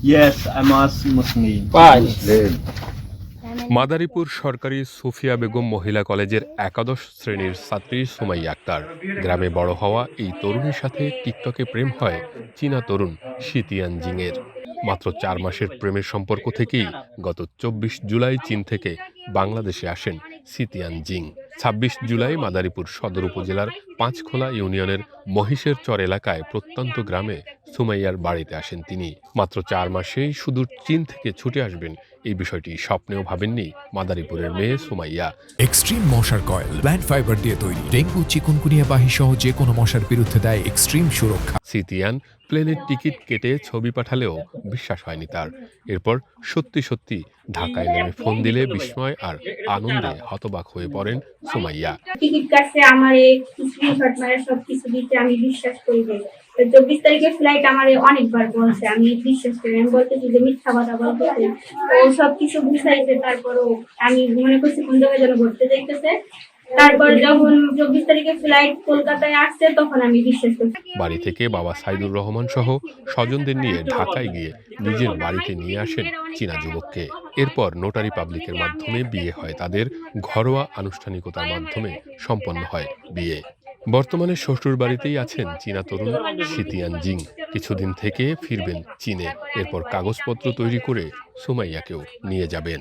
Yes, I'm a Muslim. Muslim. Madaripur সরকারি সুফিয়া বেগম মহিলা কলেজের একাদশ শ্রেণীর ছাত্রী সুমাইয়া আক্তার। গ্রামে বড় হওয়া এই তরুণীর সাথে টিকটকে প্রেম হয় চীনা তরুণ শীতিয়ান জিংয়ের। মাত্র ৪ মাসের প্রেমের সম্পর্ক থেকেই গত ২৪ জুলাই চীন থেকে বাংলাদেশে আসেন সিতিয়ান জিং। ২৬ জুলাই মাদারীপুর সদর উপজেলার পাঁচখোলা ইউনিয়নের মহিষের চর এলাকায় প্রত্যন্ত গ্রামে সুমাইয়ার বাড়িতে আসেন তিনি। মাত্র ৪ মাসেই সুদূর চীন থেকে ছুটে আসবেন, এই বিষয়টি স্বপ্নেও ভাবেননি মাদারীপুরের মেয়ে সুমাইয়া। এক্সট্রিম মশার কয়েল প্ল্যান্ট ফাইবার দিয়ে তৈরি, ডেঙ্গু চিকুনগুনিয়া বাহি সহ যে কোনো মশার বিরুদ্ধে দেয় এক্সট্রিম সুরক্ষা। সিতিয়ান প্লেনের টিকিট কেটে ছবি পাঠালেও বিশ্বাস হয়নি তার। এরপর সত্যি সত্যি ঢাকায় নেমে ফোন দিলে বিস্ময় আর আনন্দে হতবাক হয়ে পড়েন সুমাইয়া। টিকিট কাটছে আমার স্ক্রিনশট মারা সবকিছু দিতে আমি বিশ্বাস করি না। 24 তারিখের ফ্লাইট আমার অনেকবার বলছে, আমি বিশ্বাস করি। আমি বলতেছি যে মিথ্যা কথা বলতেছে, ও সবকিছু বুঝাইছে। তারপরও আমি মনে করছি কোন জায়গায় যেন ঘুরতে যাইতেছে। তারপর যখন 24 তারিখে ফ্লাইট কলকাতায় আসছে তখন আমি বিশ্বাস করছি। বাড়ি থেকে বাবা সাইদুর রহমান সহ স্বজনদের নিয়ে ঢাকায় গিয়ে নিজের বাড়িতে নিয়ে আসেন চীনা যুবককে। এরপর নোটারি পাবলিকের মাধ্যমে বিয়ে হয় তাদের। ঘরোয়া আনুষ্ঠানিকতার মাধ্যমে সম্পন্ন হয় বিয়ে। বর্তমানে শ্বশুর বাড়িতেই আছেন চীনা তরুণ সিতিয়ান জিং। কিছুদিন থেকে ফিরবেন চীনে, এরপর কাগজপত্র তৈরি করে সুমাইয়াকেও নিয়ে যাবেন।